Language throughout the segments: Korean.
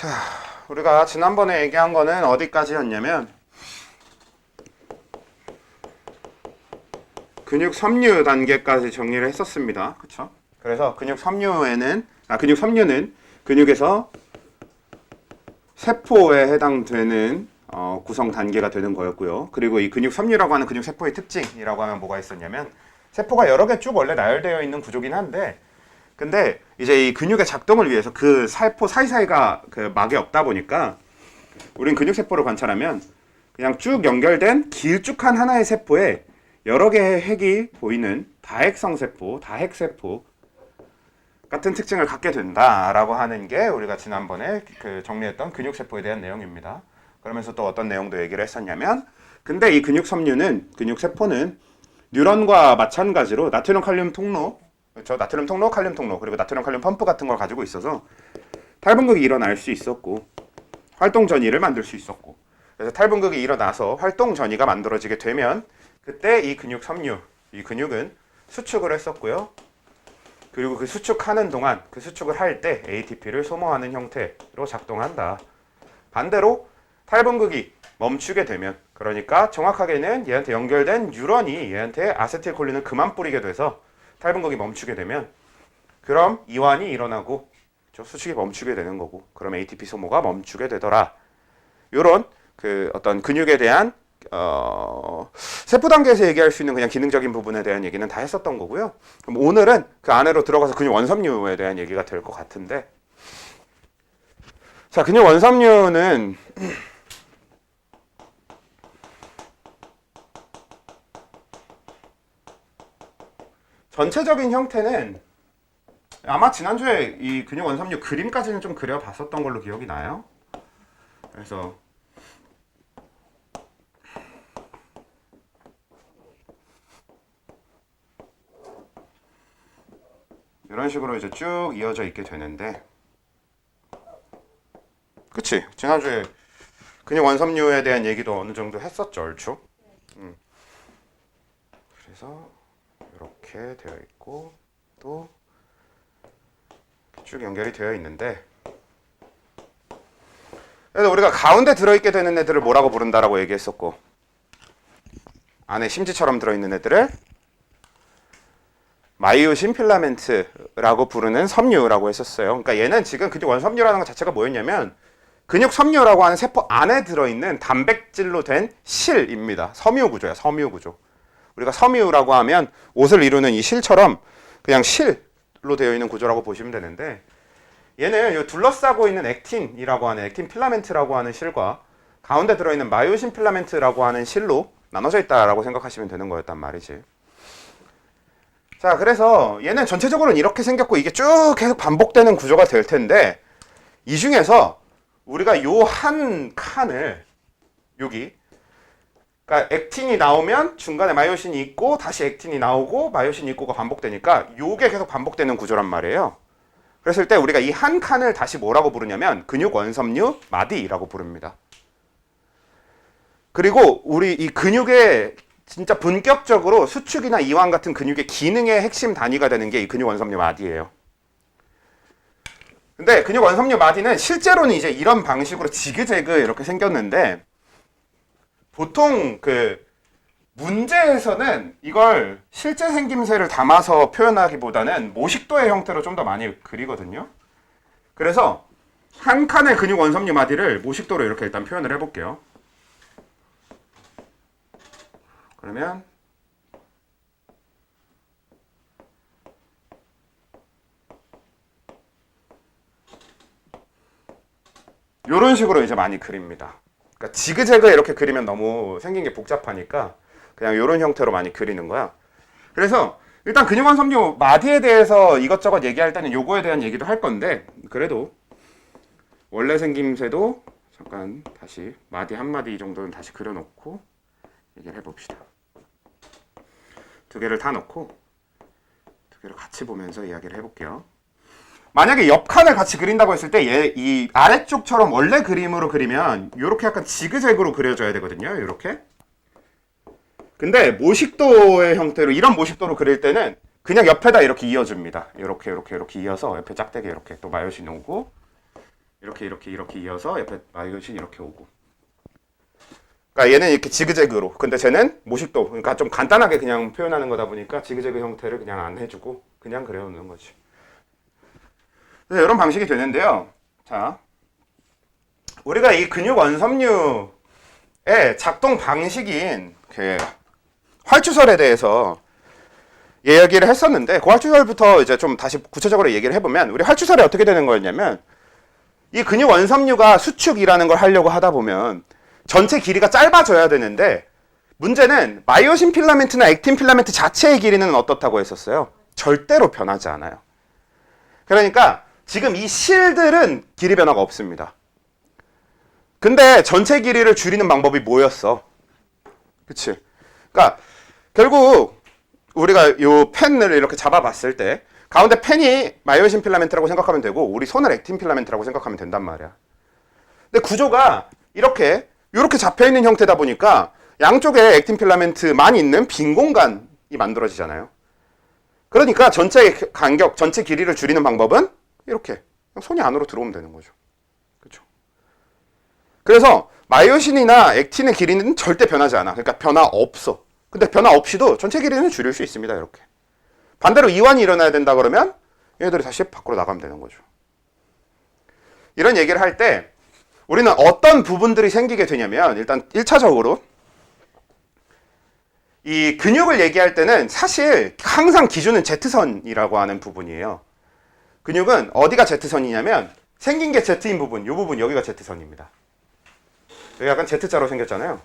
자, 우리가 지난번에 얘기한 거는 어디까지였냐면 근육 섬유 단계까지 정리를 했었습니다. 그쵸? 그래서 근육 섬유는 근육에서 세포에 해당되는 구성 단계가 되는 거였고요. 그리고 이 근육 섬유라고 하는 근육 세포의 특징이라고 하면 뭐가 있었냐면 세포가 여러 개 쭉 원래 나열되어 있는 구조긴 한데 근데 이제 이 근육의 작동을 위해서 그 세포 사이사이가 그 막이 없다 보니까 우린 근육 세포를 관찰하면 그냥 쭉 연결된 길쭉한 하나의 세포에 여러 개의 핵이 보이는 다핵성 세포, 다핵세포 같은 특징을 갖게 된다라고 하는 게 우리가 지난번에 그 정리했던 근육 세포에 대한 내용입니다. 그러면서 또 어떤 내용도 얘기를 했었냐면 근데 이 근육 섬유는 근육 세포는 뉴런과 마찬가지로 나트륨 칼륨 통로 그렇죠? 나트륨 통로, 칼륨 통로 그리고 나트륨 칼륨 펌프 같은 걸 가지고 있어서 탈분극이 일어날 수 있었고 활동 전이를 만들 수 있었고 그래서 탈분극이 일어나서 활동 전이가 만들어지게 되면 그때 이 근육 섬유, 이 근육은 수축을 했었고요. 그리고 그 수축하는 동안 그 수축을 할 때 ATP를 소모하는 형태로 작동한다. 반대로 탈분극이 멈추게 되면 그러니까 정확하게는 얘한테 연결된 뉴런이 얘한테 아세틸콜린을 그만 뿌리게 돼서 탈분극이 멈추게 되면 그럼 이완이 일어나고 수축이 멈추게 되는 거고 그럼 ATP 소모가 멈추게 되더라. 요런 그 어떤 근육에 대한 세포 단계에서 얘기할 수 있는 그냥 기능적인 부분에 대한 얘기는 다 했었던 거고요. 그럼 오늘은 그 안으로 들어가서 근육 원섬유에 대한 얘기가 될 것 같은데 자, 근육 원섬유는 전체적인 형태는 아마 지난주에 이 근육 원섬유 그림까지는 좀 그려봤었던 걸로 기억이 나요. 그래서 이런 식으로 이제 쭉 이어져 있게 되는데 그치? 지난주에 근육 원섬유에 대한 얘기도 어느 정도 했었죠, 얼추. 그래서 이렇게 되어 있고 또 쭉 연결이 되어 있는데 그래서 우리가 가운데 들어있게 되는 애들을 뭐라고 부른다라고 얘기했었고 안에 심지처럼 들어있는 애들을 마이오신 필라멘트라고 부르는 섬유라고 했었어요. 그러니까 얘는 지금 근육 원섬유라는 것 자체가 뭐였냐면 근육 섬유라고 하는 세포 안에 들어있는 단백질로 된 실입니다. 섬유 구조야, 섬유 구조. 우리가 섬유라고 하면 옷을 이루는 이 실처럼 그냥 실로 되어 있는 구조라고 보시면 되는데 얘는 이 둘러싸고 있는 액틴이라고 하는 액틴 필라멘트라고 하는 실과 가운데 들어있는 마이오신 필라멘트라고 하는 실로 나눠져 있다라고 생각하시면 되는 거였단 말이지. 자, 그래서 얘는 전체적으로는 이렇게 생겼고 이게 쭉 계속 반복되는 구조가 될 텐데 이 중에서 우리가 요 한 칸을 여기 그러니까 액틴이 나오면 중간에 마이오신이 있고 다시 액틴이 나오고 마이오신이 있고가 반복되니까 요게 계속 반복되는 구조란 말이에요. 그랬을 때 우리가 이 한 칸을 다시 뭐라고 부르냐면 근육 원섬유 마디라고 부릅니다. 그리고 우리 이 근육의 진짜 본격적으로 수축이나 이완 같은 근육의 기능의 핵심 단위가 되는 게 이 근육 원섬유 마디예요. 근데 근육 원섬유 마디는 실제로는 이제 이런 방식으로 지그재그 이렇게 생겼는데 보통 그 문제에서는 이걸 실제 생김새를 담아서 표현하기보다는 모식도의 형태로 좀 더 많이 그리거든요. 그래서 한 칸의 근육 원섬유 마디를 모식도로 이렇게 일단 표현을 해볼게요. 그러면 이런 식으로 이제 많이 그립니다. 그러니까 지그재그 이렇게 그리면 너무 생긴 게 복잡하니까 그냥 이런 형태로 많이 그리는 거야. 그래서 일단 근육 원섬유 마디에 대해서 이것저것 얘기할 때는 요거에 대한 얘기도 할 건데 그래도 원래 생김새도 잠깐 다시 마디 한 마디 정도는 다시 그려놓고 얘기를 해봅시다. 두 개를 다 넣고 두 개를 같이 보면서 이야기를 해볼게요. 만약에 옆 칸을 같이 그린다고 했을 때 이 아래쪽처럼 원래 그림으로 그리면 이렇게 약간 지그재그로 그려져야 되거든요. 이렇게. 근데 모식도의 형태로 이런 모식도로 그릴 때는 그냥 옆에다 이렇게 이어줍니다. 이렇게 이어서 옆에 짝대기 이렇게 또 마이오신 오고 이렇게 이어서 옆에 마이오신 이렇게 오고. 그러니까 얘는 이렇게 지그재그로. 근데 쟤는 모식도. 그러니까 좀 간단하게 그냥 표현하는 거다 보니까 지그재그 형태를 그냥 안 해주고 그냥 그려놓는 거지. 그래서 이런 방식이 되는데요. 자, 우리가 이 근육 원섬유의 작동 방식인 그 활주설에 대해서 얘기를 했었는데 그 활주설부터 이제 좀 다시 구체적으로 얘기를 해보면 우리 활주설이 어떻게 되는 거였냐면 이 근육 원섬유가 수축이라는 걸 하려고 하다 보면 전체 길이가 짧아져야 되는데 문제는 마이오신 필라멘트나 액틴 필라멘트 자체의 길이는 어떻다고 했었어요? 절대로 변하지 않아요. 그러니까 지금 이 실들은 길이 변화가 없습니다. 근데 전체 길이를 줄이는 방법이 뭐였어? 그치? 그러니까 결국 우리가 요 펜을 이렇게 잡아봤을 때 가운데 펜이 마이오신 필라멘트라고 생각하면 되고 우리 손을 액틴 필라멘트라고 생각하면 된단 말이야. 근데 구조가 이렇게 잡혀있는 형태다 보니까 양쪽에 액틴 필라멘트만 있는 빈 공간이 만들어지잖아요. 그러니까 전체 간격, 전체 길이를 줄이는 방법은 이렇게 손이 안으로 들어오면 되는 거죠. 그렇죠? 그래서 마이오신이나 액틴의 길이는 절대 변하지 않아. 그러니까 변화 없어. 근데 변화 없이도 전체 길이는 줄일 수 있습니다. 이렇게. 반대로 이완이 일어나야 된다 그러면 얘네들이 다시 밖으로 나가면 되는 거죠. 이런 얘기를 할 때 우리는 어떤 부분들이 생기게 되냐면 일단 1차적으로 이 근육을 얘기할 때는 사실 항상 기준은 Z선이라고 하는 부분이에요. 근육은 어디가 Z선이냐면 생긴 게 Z인 부분, 이 부분 여기가 Z선입니다. 여기 약간 Z자로 생겼잖아요.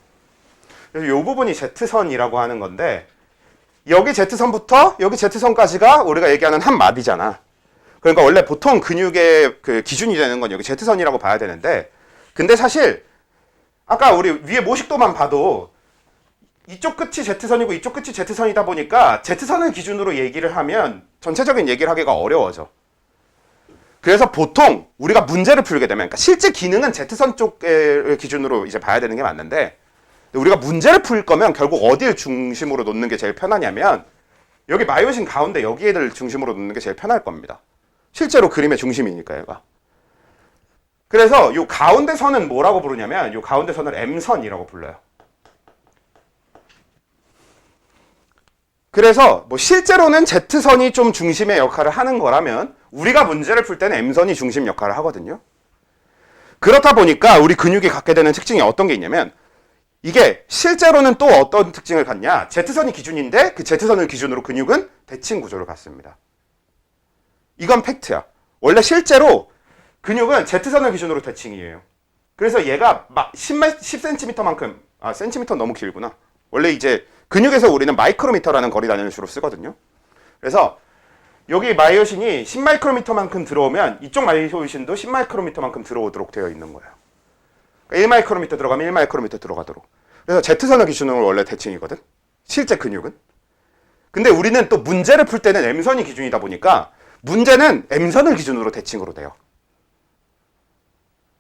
그래서 이 부분이 Z선이라고 하는 건데 여기 Z선부터 여기 Z선까지가 우리가 얘기하는 한 마디잖아. 그러니까 원래 보통 근육의 그 기준이 되는 건 여기 Z선이라고 봐야 되는데 근데 사실 아까 우리 위에 모식도만 봐도 이쪽 끝이 Z선이고 이쪽 끝이 Z선이다 보니까 Z선을 기준으로 얘기를 하면 전체적인 얘기를 하기가 어려워져. 그래서 보통 우리가 문제를 풀게 되면 그러니까 실제 기능은 Z선 쪽을 기준으로 이제 봐야 되는 게 맞는데 우리가 문제를 풀 거면 결국 어디를 중심으로 놓는 게 제일 편하냐면 여기 마이오신 가운데 여기를 중심으로 놓는 게 제일 편할 겁니다. 실제로 그림의 중심이니까 얘가. 그래서 이 가운데 선은 뭐라고 부르냐면 이 가운데 선을 M선이라고 불러요. 그래서 뭐 실제로는 Z선이 좀 중심의 역할을 하는 거라면 우리가 문제를 풀 때는 M선이 중심 역할을 하거든요. 그렇다 보니까 우리 근육이 갖게 되는 특징이 어떤 게 있냐면 이게 실제로는 또 어떤 특징을 갖냐? Z선이 기준인데 그 Z선을 기준으로 근육은 대칭 구조를 갖습니다. 이건 팩트야. 원래 실제로 근육은 Z선을 기준으로 대칭이에요. 그래서 얘가 막 10cm만큼 센티미터 너무 길구나. 원래 이제 근육에서 우리는 마이크로미터라는 거리 단위를 주로 쓰거든요. 그래서 여기 마이오신이 10마이크로미터만큼 들어오면 이쪽 마이오신도 10마이크로미터만큼 들어오도록 되어 있는 거예요. 그러니까 1마이크로미터 들어가면 1마이크로미터 들어가도록. 그래서 Z선을 기준으로 원래 대칭이거든. 실제 근육은. 근데 우리는 또 문제를 풀 때는 M선이 기준이다 보니까 문제는 M선을 기준으로 대칭으로 돼요.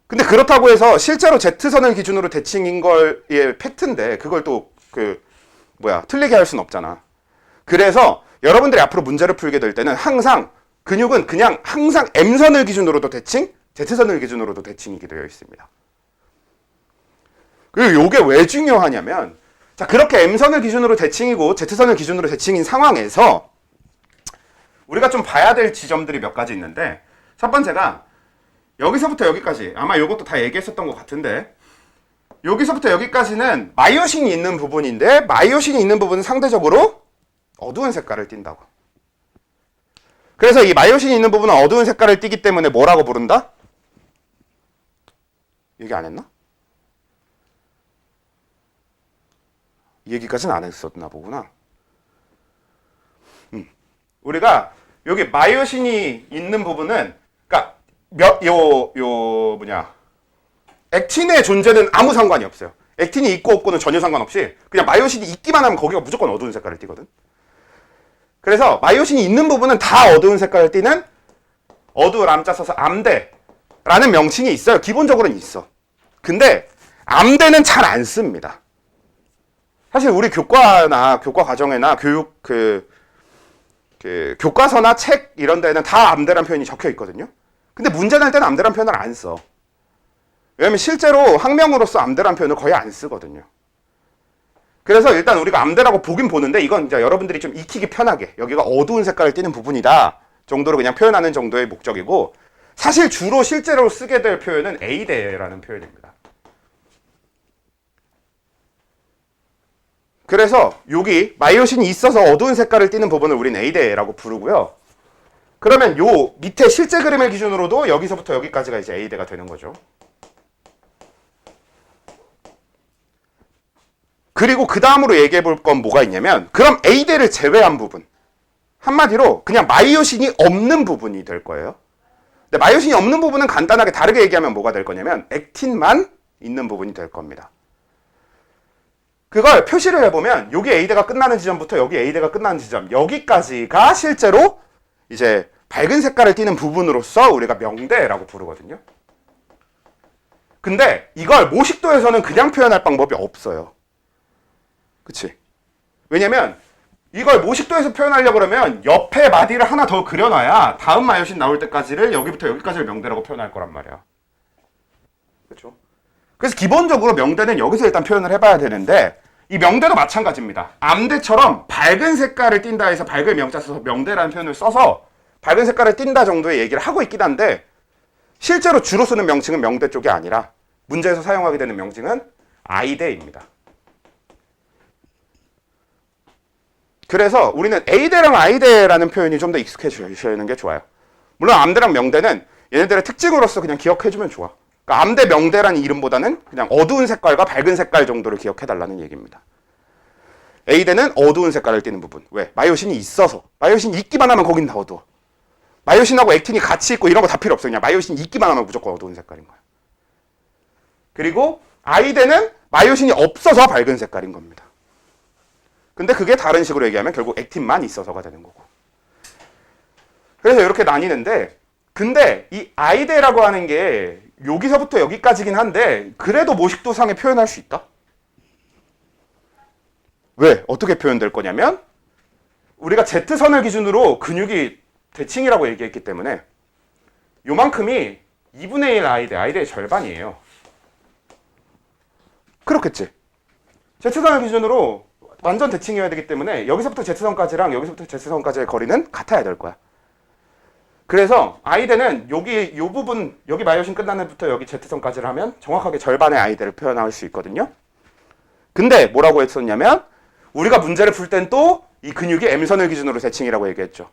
근데 그렇다고 해서 실제로 Z선을 기준으로 대칭인 걸의 팩트인데 그걸 또 틀리게 할 수는 없잖아. 그래서 여러분들이 앞으로 문제를 풀게 될 때는 항상 근육은 그냥 항상 M선을 기준으로도 대칭, Z선을 기준으로도 대칭이게 되어 있습니다. 그리고 이게 왜 중요하냐면 자 그렇게 M선을 기준으로 대칭이고 Z선을 기준으로 대칭인 상황에서 우리가 좀 봐야 될 지점들이 몇 가지 있는데 첫 번째가 여기서부터 여기까지 아마 이것도 다 얘기했었던 것 같은데 여기서부터 여기까지는 마이오신이 있는 부분인데 마이오신이 있는 부분은 상대적으로 어두운 색깔을 띈다고. 그래서 이 마이오신이 있는 부분은 어두운 색깔을 띠기 때문에 뭐라고 부른다? 얘기 안 했나? 이 얘기까지는 안 했었나 보구나. 우리가 여기 마이오신이 있는 부분은 그러니까 액틴의 존재는 아무 상관이 없어요. 액틴이 있고 없고는 전혀 상관없이 그냥 마이오신이 있기만 하면 거기가 무조건 어두운 색깔을 띠거든. 그래서 마이오신이 있는 부분은 다 어두운 색깔을 띠는 어두울 암자 써서 암대라는 명칭이 있어요. 기본적으로는 있어. 근데 암대는 잘 안 씁니다. 사실 우리 교과나 교과 과정에나 교육 교과서나 책 이런 데는 다 암대란 표현이 적혀 있거든요. 근데 문제 낼 때는 암대란 표현을 안 써. 왜냐면 실제로 학명으로서 암대라는 표현을 거의 안 쓰거든요. 그래서 일단 우리가 암대라고 보긴 보는데 이건 이제 여러분들이 좀 익히기 편하게 여기가 어두운 색깔을 띠는 부분이다 정도로 그냥 표현하는 정도의 목적이고, 사실 주로 실제로 쓰게 될 표현은 A대라는 표현입니다. 그래서 여기 마이오신이 있어서 어두운 색깔을 띠는 부분을 우리는 A대라고 부르고요. 그러면 요 밑에 실제 그림을 기준으로도 여기서부터 여기까지가 이제 A대가 되는 거죠. 그리고 그 다음으로 얘기해 볼 건 뭐가 있냐면, 그럼 A대를 제외한 부분, 한마디로 그냥 마이오신이 없는 부분이 될 거예요. 근데 마이오신이 없는 부분은 간단하게 다르게 얘기하면 뭐가 될 거냐면 액틴만 있는 부분이 될 겁니다. 그걸 표시를 해보면 여기 A대가 끝나는 지점부터 여기 A대가 끝나는 지점, 여기까지가 실제로 이제 밝은 색깔을 띠는 부분으로서 우리가 명대라고 부르거든요. 근데 이걸 모식도에서는 그냥 표현할 방법이 없어요. 그치? 왜냐면 이걸 모식도에서 표현하려고 그러면 옆에 마디를 하나 더 그려놔야 다음 마이오신 나올 때까지를 여기부터 여기까지를 명대라고 표현할 거란 말이야. 그렇죠? 그래서 기본적으로 명대는 여기서 일단 표현을 해봐야 되는데, 이 명대도 마찬가지입니다. 암대처럼 밝은 색깔을 띈다 해서 밝을 명자 써서 명대라는 표현을 써서 밝은 색깔을 띈다 정도의 얘기를 하고 있긴 한데, 실제로 주로 쓰는 명칭은 명대 쪽이 아니라 문제에서 사용하게 되는 명칭은 I대입니다. 그래서 우리는 A대랑 I대라는 표현이 좀 더 익숙해지시는 게 좋아요. 물론 암대랑 명대는 얘네들의 특징으로서 그냥 기억해주면 좋아. 그러니까 암대 명대라는 이름보다는 그냥 어두운 색깔과 밝은 색깔 정도를 기억해달라는 얘기입니다. A대는 어두운 색깔을 띠는 부분. 왜? 마이오신이 있어서. 마이오신이 있기만 하면 거긴 다 어두워. 마이오신하고 액틴이 같이 있고 이런 거 다 필요 없어. 그냥 마이오신이 있기만 하면 무조건 어두운 색깔인 거야. 그리고 I대는 마이오신이 없어서 밝은 색깔인 겁니다. 근데 그게 다른 식으로 얘기하면 결국 액틴만 있어서가 되는 거고. 그래서 이렇게 나뉘는데, 근데 이 I대라고 하는 게 여기서부터 여기까지긴 한데 그래도 모식도상에 표현할 수 있다? 왜? 어떻게 표현될 거냐면, 우리가 Z선을 기준으로 근육이 대칭이라고 얘기했기 때문에 요만큼이 2분의 1 I대, I대의 절반이에요. 그렇겠지? Z선을 기준으로 완전 대칭이어야 되기 때문에 여기서부터 Z선까지랑 여기서부터 Z선까지의 거리는 같아야 될 거야. 그래서 I대는 여기 요 부분, 여기 마이오신 끝나는 데부터 여기 Z선까지를 하면 정확하게 절반의 I대를 표현할 수 있거든요. 근데 뭐라고 했었냐면, 우리가 문제를 풀 땐 또 이 근육이 M선을 기준으로 대칭이라고 얘기했죠.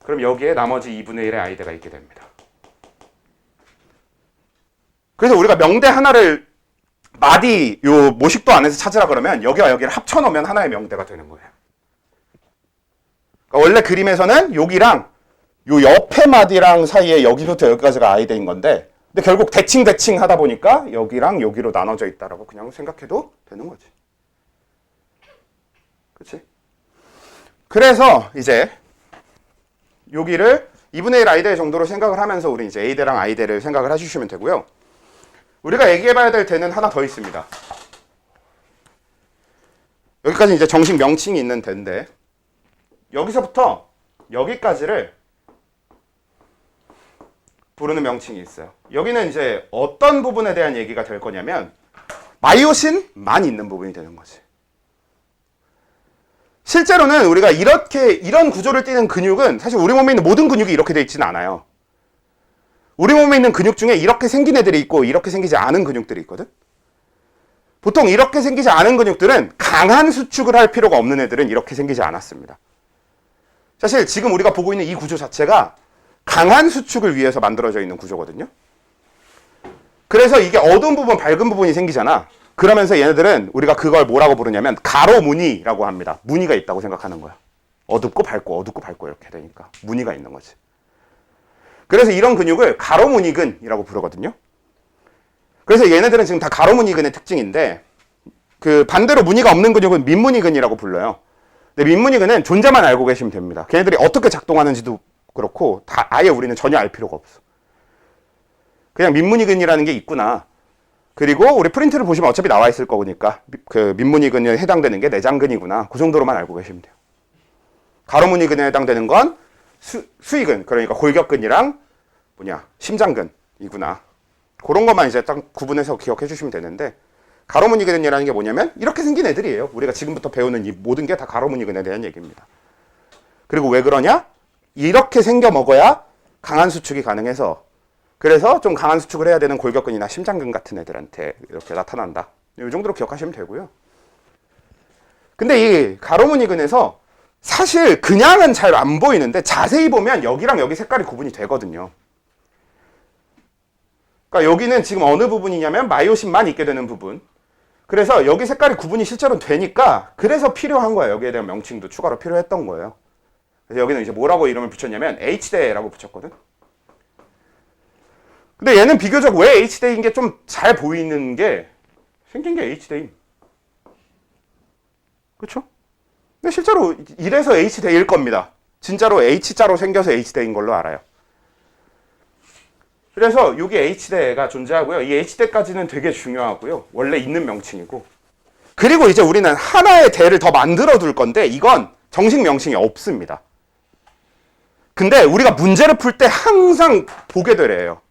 그럼 여기에 나머지 2분의 1의 I대가 있게 됩니다. 그래서 우리가 명대 하나를 마디 요 모식도 안에서 찾으라 그러면 여기와 여기를 합쳐놓으면 하나의 명대가 되는 거예요. 그러니까 원래 그림에서는 여기랑 요 옆에 마디랑 사이에 여기부터 여기까지가 I대인 건데, 근데 결국 대칭 하다 보니까 여기랑 여기로 나눠져 있다라고 그냥 생각해도 되는 거지. 그치? 그래서 이제 여기를 2분의 1 I대 정도로 생각을 하면서 우리 이제 A대랑 I대를 생각을 해주시면 되고요. 우리가 얘기해봐야 될 대는 하나 더 있습니다. 여기까지 이제 정식 명칭이 있는 대인데, 여기서부터 여기까지를 부르는 명칭이 있어요. 여기는 이제 어떤 부분에 대한 얘기가 될 거냐면 마이오신만 있는 부분이 되는 거지. 실제로는 우리가 이런 구조를 띠는 근육은 사실 우리 몸에 있는 모든 근육이 이렇게 돼 있지는 않아요. 우리 몸에 있는 근육 중에 이렇게 생긴 애들이 있고 이렇게 생기지 않은 근육들이 있거든. 보통 이렇게 생기지 않은 근육들은 강한 수축을 할 필요가 없는 애들은 이렇게 생기지 않았습니다. 사실 지금 우리가 보고 있는 이 구조 자체가 강한 수축을 위해서 만들어져 있는 구조거든요. 그래서 이게 어두운 부분, 밝은 부분이 생기잖아. 그러면서 얘네들은 우리가 그걸 뭐라고 부르냐면 가로 무늬라고 합니다. 무늬가 있다고 생각하는 거야. 어둡고 밝고 이렇게 되니까 무늬가 있는 거지. 그래서 이런 근육을 가로무늬근이라고 부르거든요. 그래서 얘네들은 지금 다 가로무늬근의 특징인데, 그 반대로 무늬가 없는 근육은 민무늬근이라고 불러요. 근데 민무늬근은 존재만 알고 계시면 됩니다. 걔네들이 어떻게 작동하는지도 그렇고 다 아예 우리는 전혀 알 필요가 없어. 그냥 민무늬근이라는 게 있구나. 그리고 우리 프린트를 보시면 어차피 나와 있을 거니까 그 민무늬근에 해당되는 게 내장근이구나. 그 정도로만 알고 계시면 돼요. 가로무늬근에 해당되는 건 수의근, 그러니까 골격근이랑 심장근이구나. 그런 것만 이제 딱 구분해서 기억해 주시면 되는데, 가로무늬근이라는 게 뭐냐면 이렇게 생긴 애들이에요. 우리가 지금부터 배우는 이 모든 게 다 가로무늬근에 대한 얘기입니다. 그리고 왜 그러냐? 이렇게 생겨 먹어야 강한 수축이 가능해서, 그래서 좀 강한 수축을 해야 되는 골격근이나 심장근 같은 애들한테 이렇게 나타난다. 이 정도로 기억하시면 되고요. 근데 이 가로무늬근에서 사실 그냥은 잘 안 보이는데 자세히 보면 여기랑 여기 색깔이 구분이 되거든요. 그러니까 여기는 지금 어느 부분이냐면 마이오신만 있게 되는 부분. 그래서 여기 색깔이 구분이 실제로 되니까 그래서 필요한 거예요. 여기에 대한 명칭도 추가로 필요했던 거예요. 그래서 여기는 이제 뭐라고 이름을 붙였냐면 H대라고 붙였거든. 근데 얘는 비교적 왜 H대인 게 좀 잘 보이는 게 생긴 게 H대임. 그렇죠? 근데 실제로 이래서 H대일 겁니다. 진짜로 H자로 생겨서 H대인 걸로 알아요. 그래서 여기 H대가 존재하고요. 이 H대까지는 되게 중요하고요. 원래 있는 명칭이고. 그리고 이제 우리는 하나의 대를 더 만들어 둘 건데 이건 정식 명칭이 없습니다. 근데 우리가 문제를 풀 때 항상 보게 되래요.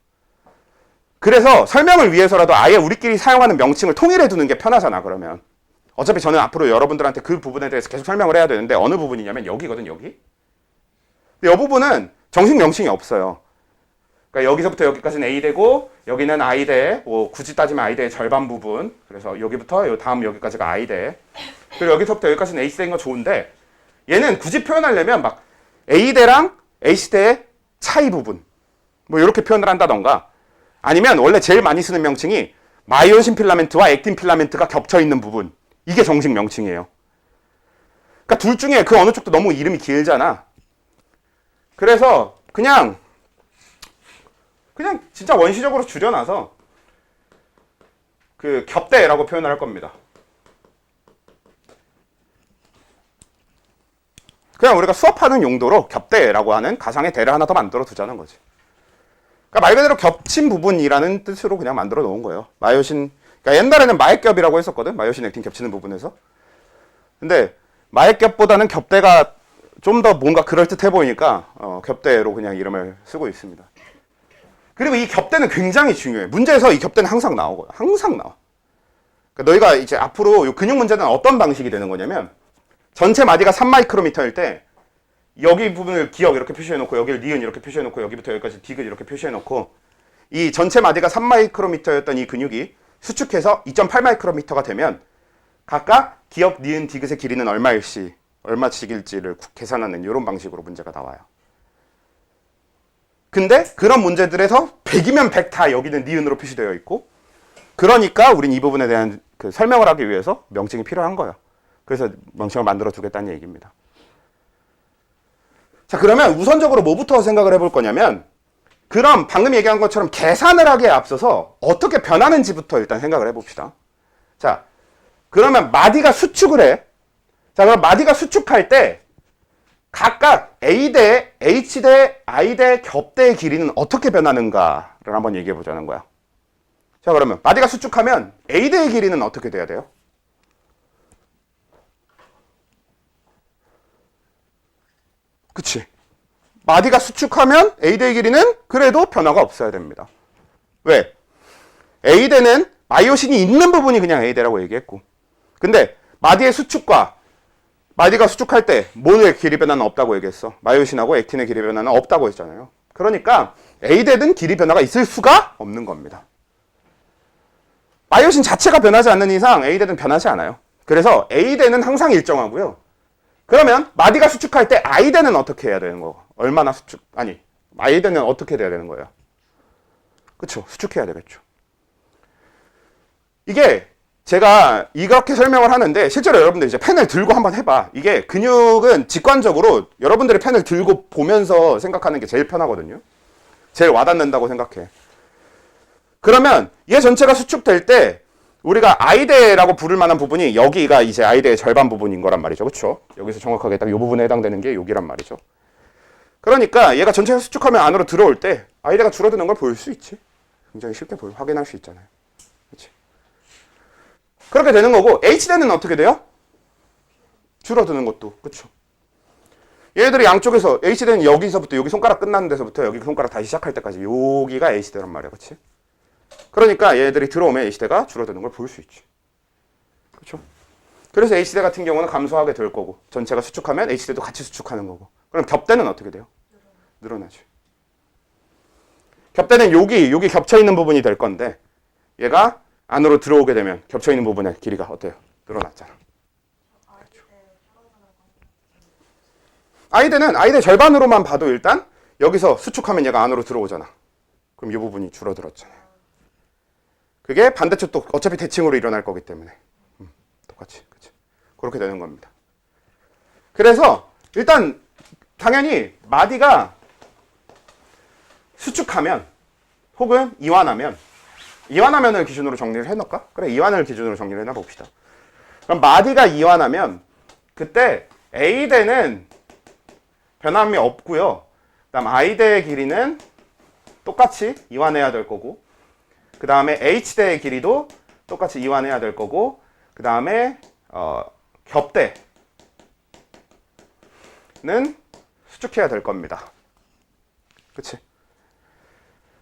그래서 설명을 위해서라도 아예 우리끼리 사용하는 명칭을 통일해 두는 게 편하잖아, 그러면. 어차피 저는 앞으로 여러분들한테 그 부분에 대해서 계속 설명을 해야 되는데 어느 부분이냐면 여기거든, 여기. 근데 이 부분은 정식 명칭이 없어요. 그러니까 여기서부터 여기까지는 A대고 여기는 I대, 뭐 굳이 따지면 I대의 절반 부분. 그래서 여기부터 다음 여기까지가 I대. 그리고 여기서부터 여기까지는 H대인 건 좋은데 얘는 굳이 표현하려면 막 A대랑 H대의 차이 부분. 뭐 이렇게 표현을 한다던가 아니면 원래 제일 많이 쓰는 명칭이 마이오신 필라멘트와 액틴 필라멘트가 겹쳐 있는 부분. 이게 정식 명칭이에요. 그러니까 둘 중에 그 어느 쪽도 너무 이름이 길잖아. 그래서 그냥 진짜 원시적으로 줄여놔서 그 겹대라고 표현을 할 겁니다. 그냥 우리가 수업하는 용도로 겹대라고 하는 가상의 대를 하나 더 만들어 두자는 거지. 그러니까 말 그대로 겹친 부분이라는 뜻으로 그냥 만들어 놓은 거예요. 마이오신, 그러니까 옛날에는 마액겹이라고 했었거든. 마이오신 액틴 겹치는 부분에서. 근데 마액겹보다는 겹대가 좀 더 뭔가 그럴듯해 보이니까 겹대로 그냥 이름을 쓰고 있습니다. 그리고 이 겹대는 굉장히 중요해. 문제에서 이 겹대는 항상 나오고, 항상 나와. 그러니까 너희가 이제 앞으로 이 근육 문제는 어떤 방식이 되는 거냐면, 전체 마디가 3마이크로미터일 때, 여기 부분을 기억 이렇게 표시해놓고, 여기를 니은 이렇게 표시해놓고, 여기부터 여기까지 디귿 이렇게 표시해놓고, 이 전체 마디가 3마이크로미터였던 이 근육이 수축해서 2.8마이크로미터가 되면, 각각 기억, 니은, 디귿의 길이는 얼마씩일지를 계산하는 이런 방식으로 문제가 나와요. 근데 그런 문제들에서 100이면 100 다 여기는 니은으로 표시되어 있고 그러니까 우린 이 부분에 대한 그 설명을 하기 위해서 명칭이 필요한 거예요. 그래서 명칭을 만들어 두겠다는 얘기입니다. 자, 그러면 우선적으로 뭐부터 생각을 해볼 거냐면 그럼 방금 얘기한 것처럼 계산을 하기에 앞서서 어떻게 변하는지부터 일단 생각을 해봅시다. 자, 그러면 마디가 수축을 해. 자, 그럼 마디가 수축할 때 각각 A대, H대, I대, 겹대의 길이는 어떻게 변하는가를 한번 얘기해 보자는 거야. 자, 그러면 마디가 수축하면 A대의 길이는 어떻게 돼야 돼요? 그치? 마디가 수축하면 A대의 길이는 그래도 변화가 없어야 됩니다. 왜? A대는 마이오신이 있는 부분이 그냥 A대라고 얘기했고 근데 마디의 수축과 마디가 수축할 때 뭐의 길이 변화는 없다고 얘기했어. 마이오신하고 액틴의 길이 변화는 없다고 했잖아요. 그러니까 A대든 길이 변화가 있을 수가 없는 겁니다. 마이오신 자체가 변하지 않는 이상 A대는 변하지 않아요. 그래서 A대는 항상 일정하고요. 그러면 마디가 수축할 때 I대는 어떻게 해야 되는 거고? 얼마나 수축? 아니, I대는 어떻게 돼야 되는 거예요? 그쵸? 수축해야 되겠죠. 이게 제가 이렇게 설명을 하는데 실제로 여러분들 이제 펜을 들고 한번 해봐. 이게 근육은 직관적으로 여러분들이 펜을 들고 보면서 생각하는 게 제일 편하거든요. 제일 와닿는다고 생각해. 그러면 얘 전체가 수축될 때 우리가 I대라고 부를 만한 부분이 여기가 이제 I대의 절반 부분인 거란 말이죠. 그렇죠? 여기서 정확하게 딱 이 부분에 해당되는 게 여기란 말이죠. 그러니까 얘가 전체가 수축하면 안으로 들어올 때 I대가 줄어드는 걸 볼 수 있지. 굉장히 쉽게 확인할 수 있잖아요. 그렇지? 그렇게 되는 거고 H대는 어떻게 돼요? 줄어드는 것도. 그렇죠? 얘들이 양쪽에서 H대는 여기서부터 여기 손가락 끝나는 데서부터 여기 손가락 다시 시작할 때까지 여기가 H대란 말이야. 그렇지? 그러니까 얘들이 들어오면 H대가 줄어드는 걸 볼 수 있지. 그렇죠? 그래서 H대 같은 경우는 감소하게 될 거고 전체가 수축하면 H대도 같이 수축하는 거고 그럼 겹대는 어떻게 돼요? 늘어나죠. 겹대는 여기 겹쳐있는 부분이 될 건데 얘가 안으로 들어오게 되면 겹쳐있는 부분의 길이가 어때요? 늘어났잖아. 그렇죠. I대는 절반으로만 봐도 일단 여기서 수축하면 얘가 안으로 들어오잖아. 그럼 이 부분이 줄어들었잖아요. 그게 반대쪽도 어차피 대칭으로 일어날 거기 때문에 똑같이 그치? 그렇게 되는 겁니다. 그래서 일단 당연히 마디가 수축하면 혹은 이완하면을 기준으로 정리를 해놓을까? 그래, 이완을 기준으로 정리를 해놔봅시다. 그럼 마디가 이완하면 그때 A대는 변함이 없고요. 그다음 I대의 길이는 똑같이 이완해야 될 거고 그 다음에 H대의 길이도 똑같이 이완해야 될 거고 그 다음에 겹대는 수축해야 될 겁니다. 그치?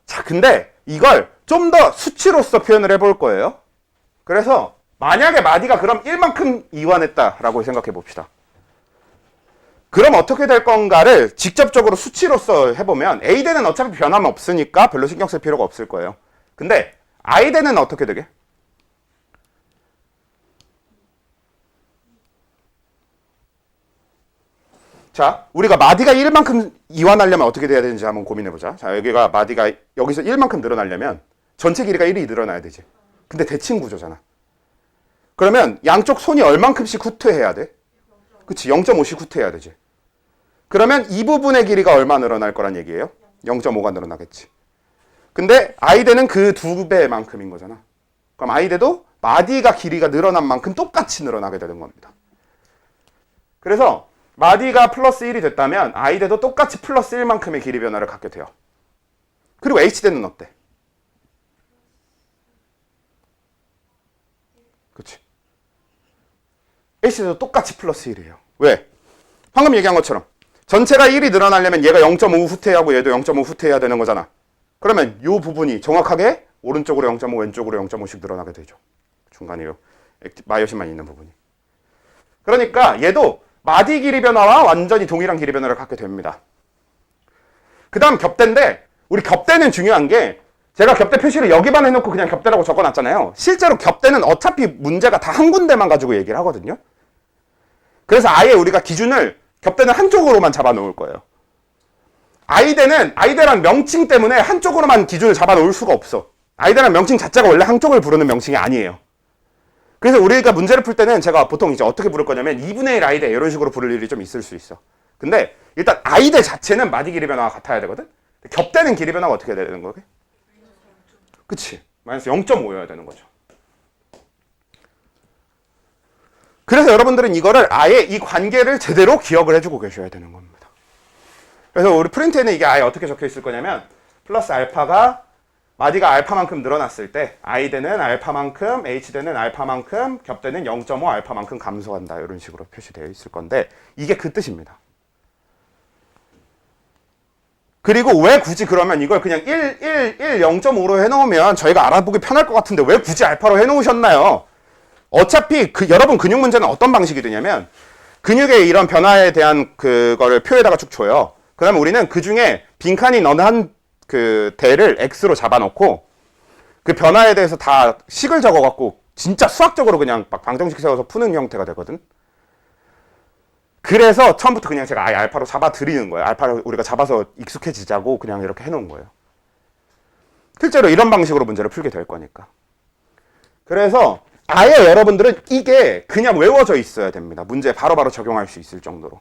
자, 근데 이걸 좀 더 수치로서 표현을 해볼 거예요. 그래서 만약에 마디가 그럼 1만큼 이완했다라고 생각해 봅시다. 그럼 어떻게 될 건가를 직접적으로 수치로서 해보면 A대는 어차피 변함 없으니까 별로 신경 쓸 필요가 없을 거예요. 근데 I대는 어떻게 되게? 자, 우리가 마디가 1만큼 이완하려면 어떻게 돼야 되는지 한번 고민해보자. 자, 여기가 마디가 여기서 1만큼 늘어나려면 전체 길이가 1이 늘어나야 되지. 근데 대칭 구조잖아. 그러면 양쪽 손이 얼만큼씩 후퇴해야 돼? 그치, 0.5씩 후퇴해야 되지. 그러면 이 부분의 길이가 얼마 늘어날 거란 얘기예요? 0.5가 늘어나겠지. 근데 I대는 그 2배만큼인 거잖아. 그럼 I대도 마디가 길이가 늘어난 만큼 똑같이 늘어나게 되는 겁니다. 그래서 마디가 플러스 1이 됐다면 I대도 똑같이 플러스 1만큼의 길이 변화를 갖게 돼요. 그리고 H대는 어때? 그치? H대도 똑같이 플러스 1이에요. 왜? 방금 얘기한 것처럼 전체가 1이 늘어나려면 얘가 0.5 후퇴하고 얘도 0.5 후퇴해야 되는 거잖아. 그러면 이 부분이 정확하게 오른쪽으로 0.5 왼쪽으로 0.5씩 늘어나게 되죠. 중간에 요 마이오신만 있는 부분이. 그러니까 얘도 마디 길이 변화와 완전히 동일한 길이 변화를 갖게 됩니다. 그 다음 겹대인데 우리 겹대는 중요한 게 제가 겹대 표시를 여기만 해놓고 그냥 겹대라고 적어놨잖아요. 실제로 겹대는 어차피 문제가 다 한 군데만 가지고 얘기를 하거든요. 그래서 아예 우리가 기준을 겹대는 한쪽으로만 잡아놓을 거예요. I대랑 명칭 때문에 한쪽으로만 기준을 잡아놓을 수가 없어. I대랑 명칭 자체가 원래 한쪽을 부르는 명칭이 아니에요. 그래서 우리가 문제를 풀 때는 제가 보통 이제 어떻게 부를 거냐면 2분의 1 I대 이런 식으로 부를 일이 좀 있을 수 있어. 근데 일단 I대 자체는 마디 길이 변화가 같아야 되거든. 겹대는 길이 변화가 어떻게 해야 되는 거게? 그치? 마이너스 0.5여야 되는 거죠. 그래서 여러분들은 이거를 아예 이 관계를 제대로 기억을 해주고 계셔야 되는 겁니다. 그래서 우리 프린트에는 이게 아예 어떻게 적혀 있을 거냐면 플러스 알파가 마디가 알파만큼 늘어났을 때 I대는 알파만큼, H대는 알파만큼, 겹대는 0.5 알파만큼 감소한다. 이런 식으로 표시되어 있을 건데 이게 그 뜻입니다. 그리고 왜 굳이 그러면 이걸 그냥 0.5로 해놓으면 저희가 알아보기 편할 것 같은데 왜 굳이 알파로 해놓으셨나요? 어차피 여러분 근육 문제는 어떤 방식이 되냐면 근육의 이런 변화에 대한 그거를 표에다가 쭉 줘요. 그러면 우리는 그 중에 빈칸이 어느 한 그 대를 X로 잡아놓고 그 변화에 대해서 다 식을 적어갖고 진짜 수학적으로 그냥 막 방정식 세워서 푸는 형태가 되거든. 그래서 처음부터 그냥 제가 아예 알파로 잡아드리는 거예요. 알파를 우리가 잡아서 익숙해지자고 그냥 이렇게 해놓은 거예요. 실제로 이런 방식으로 문제를 풀게 될 거니까. 그래서 아예 여러분들은 이게 그냥 외워져 있어야 됩니다. 문제에 바로바로 적용할 수 있을 정도로.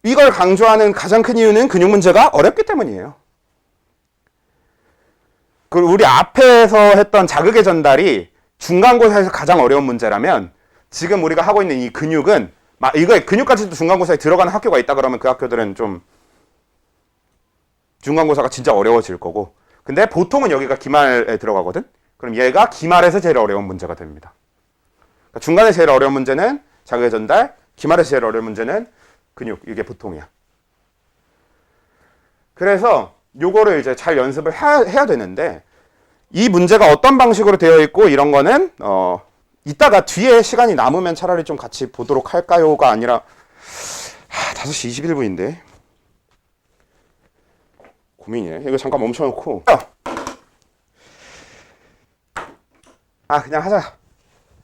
이걸 강조하는 가장 큰 이유는 근육 문제가 어렵기 때문이에요. 그리고 우리 앞에서 했던 자극의 전달이 중간고사에서 가장 어려운 문제라면 지금 우리가 하고 있는 이 근육은 이거 근육까지도 중간고사에 들어가는 학교가 있다 그러면 그 학교들은 좀 중간고사가 진짜 어려워질 거고 근데 보통은 여기가 기말에 들어가거든? 그럼 얘가 기말에서 제일 어려운 문제가 됩니다. 그러니까 중간에 제일 어려운 문제는 자극의 전달, 기말에서 제일 어려운 문제는 근육, 이게 보통이야. 그래서 요거를 이제 잘 연습을 해야 되는데, 이 문제가 어떤 방식으로 되어 있고 이런 거는 이따가 뒤에 시간이 남으면 차라리 좀 같이 보도록 할까요가 아니라 5시 21분인데 고민이네. 이거 잠깐 멈춰놓고 그냥 하자.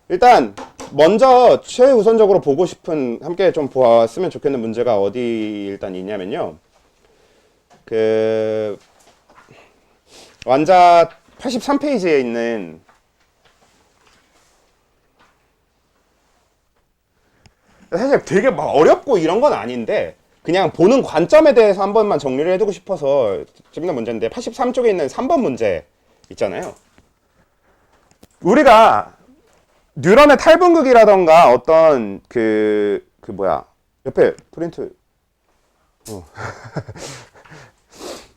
일단 먼저 최우선적으로 보고 싶은, 함께 좀 보았으면 좋겠는 문제가 어디 일단 있냐면요, 그 완자 83페이지에 있는 사실 되게 막 어렵고 이런 건 아닌데 그냥 보는 관점에 대해서 한 번만 정리를 해두고 싶어서 재밌는 문제인데, 83쪽에 있는 3번 문제 있잖아요. 우리가 뉴런의 탈분극이라던가 어떤 옆에 프린트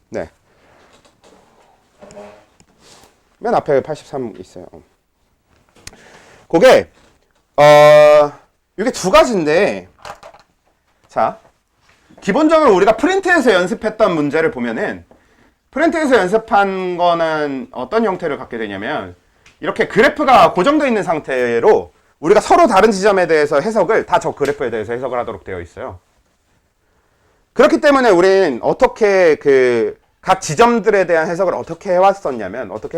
네, 맨 앞에 83 있어요. 그게 이게 두 가지인데, 자, 기본적으로 우리가 프린트에서 연습했던 문제를 보면은, 프린트에서 연습한 거는 어떤 형태를 갖게 되냐면, 이렇게 그래프가 고정되어 있는 상태로 우리가 서로 다른 지점에 대해서 해석을 다 저 그래프에 대해서 해석을 하도록 되어 있어요. 그렇기 때문에 우린 어떻게 각 지점들에 대한 해석을 어떻게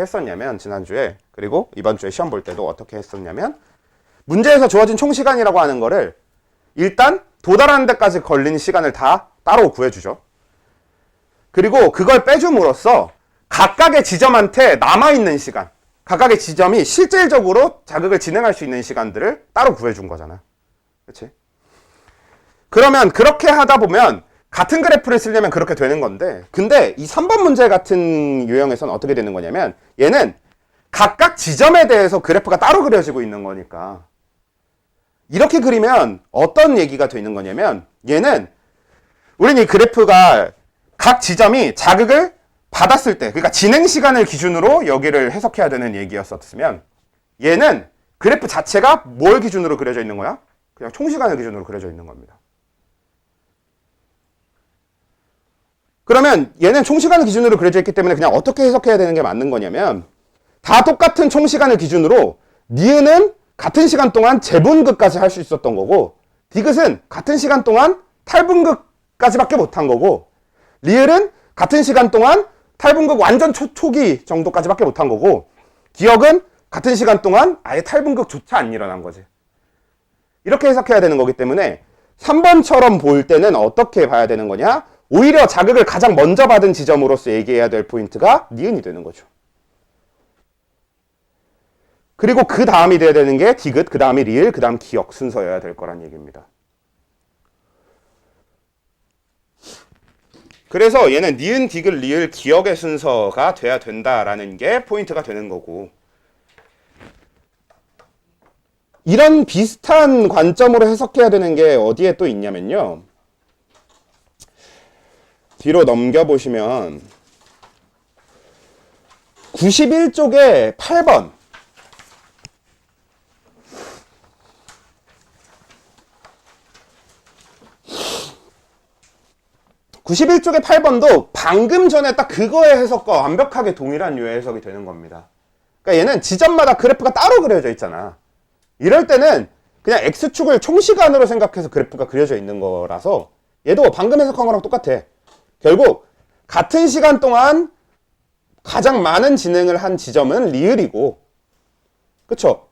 했었냐면 지난주에, 그리고 이번 주에 시험 볼 때도 어떻게 했었냐면, 문제에서 주어진 총 시간이라고 하는 거를 일단 도달하는 데까지 걸린 시간을 다 따로 구해주죠. 그리고 그걸 빼줌으로써 각각의 지점한테 남아있는 시간, 각각의 지점이 실질적으로 자극을 진행할 수 있는 시간들을 따로 구해준 거잖아. 그렇지? 그러면 그렇게 하다 보면 같은 그래프를 쓰려면 그렇게 되는 건데, 근데 이 3번 문제 같은 유형에서는 어떻게 되는 거냐면, 얘는 각각 지점에 대해서 그래프가 따로 그려지고 있는 거니까, 이렇게 그리면 어떤 얘기가 되는 거냐면, 얘는 우리는 이 그래프가 각 지점이 자극을 받았을 때, 그러니까 진행 시간을 기준으로 여기를 해석해야 되는 얘기였었으면, 얘는 그래프 자체가 뭘 기준으로 그려져 있는 거야? 그냥 총 시간을 기준으로 그려져 있는 겁니다. 그러면 얘는 총 시간을 기준으로 그려져 있기 때문에 그냥 어떻게 해석해야 되는 게 맞는 거냐면, 다 똑같은 총 시간을 기준으로 니은은 같은 시간 동안 재분극까지 할 수 있었던 거고, 디귿은 같은 시간 동안 탈분극까지밖에 못한 거고, 리을은 같은 시간 동안 탈분극 완전 초기 정도까지밖에 못한 거고, 기억은 같은 시간 동안 아예 탈분극조차 안 일어난 거지. 이렇게 해석해야 되는 거기 때문에 3번처럼 볼 때는 어떻게 봐야 되는 거냐? 오히려 자극을 가장 먼저 받은 지점으로서 얘기해야 될 포인트가 니은이 되는 거죠. 그리고 그 다음이 돼야 되는 게 디귿, 그 다음이 리을, 그 다음 기억 순서여야 될 거란 얘기입니다. 그래서 얘는 니은, 디귿, 리을, 기억의 순서가 돼야 된다라는 게 포인트가 되는 거고, 이런 비슷한 관점으로 해석해야 되는 게 어디에 또 있냐면요, 뒤로 넘겨보시면 91쪽에 8번, 91쪽의 8번도 방금 전에 딱 그거의 해석과 완벽하게 동일한 유의 해석이 되는 겁니다. 그러니까 얘는 지점마다 그래프가 따로 그려져 있잖아. 이럴 때는 그냥 X축을 총시간으로 생각해서 그래프가 그려져 있는 거라서 얘도 방금 해석한 거랑 똑같아. 결국 같은 시간 동안 가장 많은 진행을 한 지점은 리을이고, 그쵸?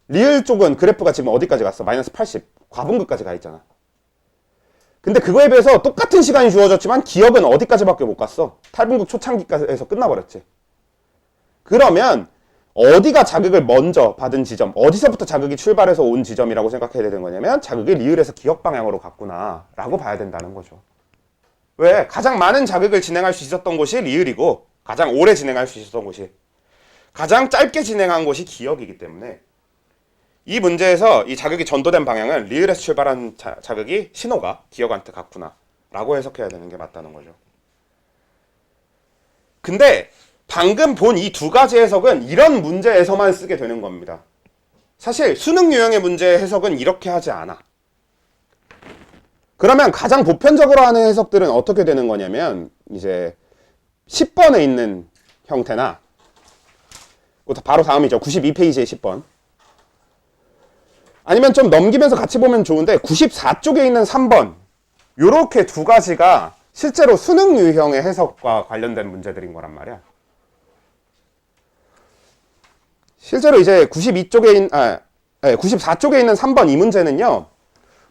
리을 쪽은 그래프가 지금 어디까지 갔어? 마이너스 80, 과분극까지 가 있잖아. 근데 그거에 비해서 똑같은 시간이 주어졌지만 기억은 어디까지밖에 못 갔어? 탈분극 초창기까지에서 끝나버렸지. 그러면 어디가 자극을 먼저 받은 지점, 어디서부터 자극이 출발해서 온 지점이라고 생각해야 되는 거냐면, 자극이 리을에서 기억 방향으로 갔구나 라고 봐야 된다는 거죠. 왜? 가장 많은 자극을 진행할 수 있었던 곳이 리을이고, 가장 오래 진행할 수 있었던 곳이, 가장 짧게 진행한 곳이 기억이기 때문에, 이 문제에서 이 자극이 전도된 방향은 리을에서 출발한 자극이 신호가 기억한테 갔구나 라고 해석해야 되는 게 맞다는 거죠. 근데 방금 본 이 두 가지 해석은 이런 문제에서만 쓰게 되는 겁니다. 사실 수능 유형의 문제 해석은 이렇게 하지 않아. 그러면 가장 보편적으로 하는 해석들은 어떻게 되는 거냐면, 이제 10번에 있는 형태나 바로 다음이죠. 92페이지의 10번. 아니면 좀 넘기면서 같이 보면 좋은데 94쪽에 있는 3번. 요렇게 두 가지가 실제로 수능 유형의 해석과 관련된 문제들인 거란 말이야. 실제로 이제 94쪽에 있는 3번 이 문제는요.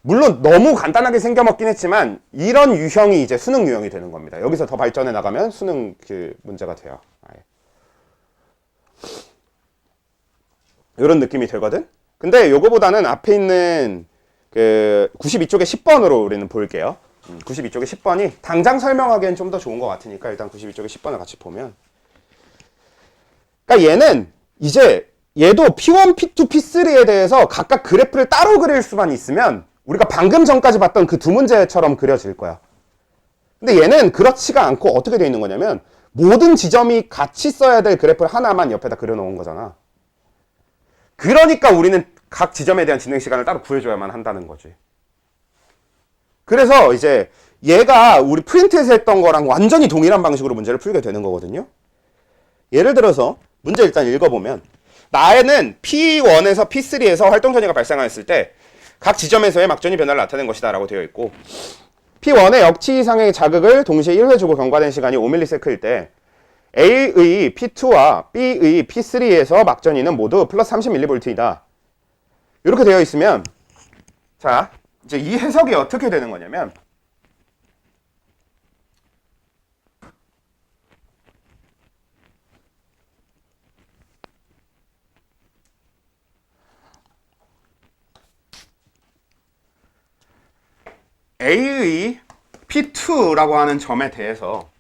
물론 너무 간단하게 생겨먹긴 했지만 이런 유형이 이제 수능 유형이 되는 겁니다. 여기서 더 발전해 나가면 수능 그 문제가 돼요. 이런 느낌이 되거든. 근데 요거보다는 앞에 있는 그 92쪽의 10번으로 우리는 볼게요. 92쪽의 10번이 당장 설명하기엔 좀 더 좋은 것 같으니까 일단 92쪽의 10번을 같이 보면, 그러니까 얘는 이제 얘도 P1, P2, P3에 대해서 각각 그래프를 따로 그릴 수만 있으면 우리가 방금 전까지 봤던 그 두 문제처럼 그려질 거야. 근데 얘는 그렇지가 않고 어떻게 되어 있는 거냐면 모든 지점이 같이 써야 될 그래프를 하나만 옆에다 그려놓은 거잖아. 그러니까 우리는 각 지점에 대한 진행 시간을 따로 구해줘야만 한다는 거지. 그래서 이제 얘가 우리 프린트에서 했던 거랑 완전히 동일한 방식으로 문제를 풀게 되는 거거든요. 예를 들어서 문제 일단 읽어보면, 나에는 P1에서 P3에서 활동 전이가 발생하였을 때 각 지점에서의 막전이 변화를 나타낸 것이다 라고 되어 있고, P1의 역치 이상의 자극을 동시에 1회 주고 경과된 시간이 5ms일 때 A의 P2와 B의 P3에서 막전이는 모두 플러스 30mV이다. 이렇게 되어 있으면, 자, 이제 이 해석이 어떻게 되는 거냐면, A의 P2라고 하는 점에 대해서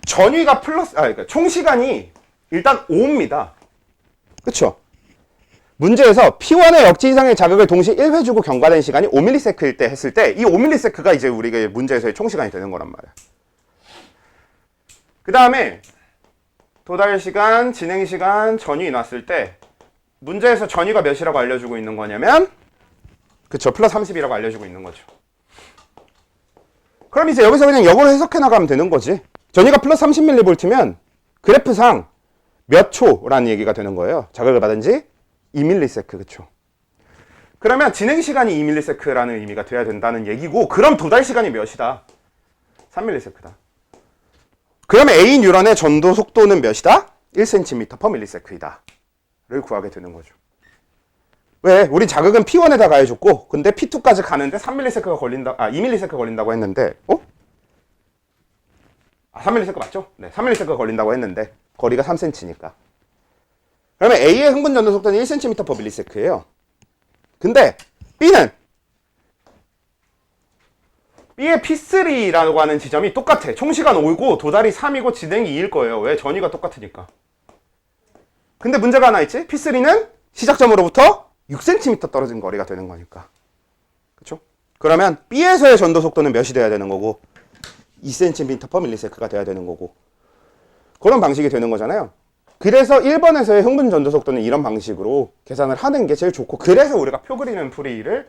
전위가 그러니까 총 시간이 일단 5입니다. 그쵸? 문제에서 P1의 역지 이상의 자극을 동시에 1회 주고 경과된 시간이 5ms일 때 했을 때, 이 5ms가 이제 우리가 문제에서의 총 시간이 되는 거란 말이야. 그 다음에 도달 시간, 진행 시간, 전위 놨을 때 문제에서 전위가 몇이라고 알려주고 있는 거냐면, 그쵸, 플러스 30이라고 알려주고 있는 거죠. 그럼 이제 여기서 그냥 역으로 해석해 나가면 되는 거지. 전위가 플러스 30mV면 그래프상 몇 초라는 얘기가 되는 거예요. 자극을 받은 지 2ms, 그쵸. 그러면 진행 시간이 2ms라는 의미가 돼야 된다는 얘기고, 그럼 도달 시간이 몇이다? 3ms다. 그러면 A 뉴런의 전도 속도는 몇이다? 1cm/ms이다. 를 구하게 되는 거죠. 왜? 우리 자극은 P1에다 가해줬고, 근데 P2까지 가는데 3ms가 걸린다, 2ms가 걸린다고 했는데, 3ms 맞죠? 네, 3ms가 걸린다고 했는데, 거리가 3cm니까. 그러면 A의 흥분 전도 속도는 1cm/ms예요. 근데 B는 B의 P3라고 하는 지점이 똑같아. 총 시간 5이고 도달이 3이고 진행이 2일 거예요. 왜? 전위가 똑같으니까. 근데 문제가 하나 있지? P3는 시작점으로부터 6cm 떨어진 거리가 되는 거니까. 그쵸? 그러면 B에서의 전도 속도는 몇이 돼야 되는 거고, 2cm/ms가 돼야 되는 거고, 그런 방식이 되는 거잖아요. 그래서 1번에서의 흥분 전도 속도는 이런 방식으로 계산을 하는 게 제일 좋고, 그래서 우리가 표 그리는 풀이를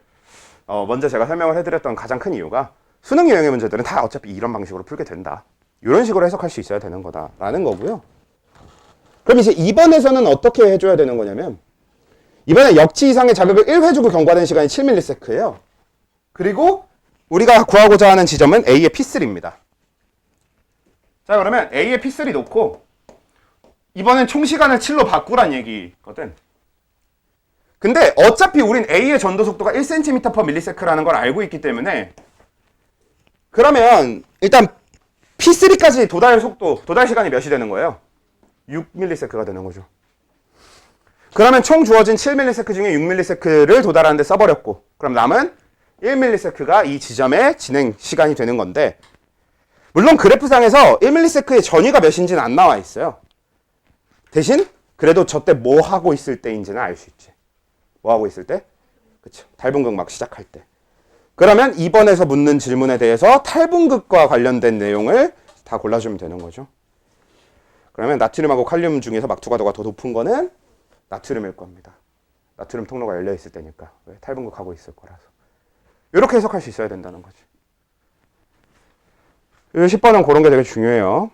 먼저 제가 설명을 해드렸던 가장 큰 이유가, 수능 유형의 문제들은 다 어차피 이런 방식으로 풀게 된다. 이런 식으로 해석할 수 있어야 되는 거다라는 거고요. 그럼 이제 2번에서는 어떻게 해줘야 되는 거냐면, 이번에 역치 이상의 자극을 1회 주고 경과된 시간이 7ms예요. 그리고 우리가 구하고자 하는 지점은 A의 P3입니다. 자, 그러면 A의 P3 놓고 이번엔 총 시간을 7로 바꾸란 얘기거든. 근데 어차피 우린 A의 전도 속도가 1cm/ms라는 걸 알고 있기 때문에, 그러면 일단 P3까지 도달 시간이 몇이 되는 거예요? 6ms가 되는 거죠. 그러면 총 주어진 7ms 중에 6ms를 도달하는데 써버렸고, 그럼 남은 1ms가 이 지점의 진행 시간이 되는 건데, 물론 그래프상에서 1ms의 전위가 몇인지는 안 나와 있어요. 대신 그래도 저때 뭐 하고 있을 때인지는 알 수 있지. 뭐 하고 있을 때? 그쵸. 탈분극 막 시작할 때. 그러면 2번에서 묻는 질문에 대해서 탈분극과 관련된 내용을 다 골라주면 되는 거죠. 그러면 나트륨하고 칼륨 중에서 막투과도가 더 높은 거는 나트륨일 겁니다. 나트륨 통로가 열려 있을 때니까. 왜? 탈분극하고 있을 거라서. 이렇게 해석할 수 있어야 된다는 거지. 이 10번은 그런 게 되게 중요해요.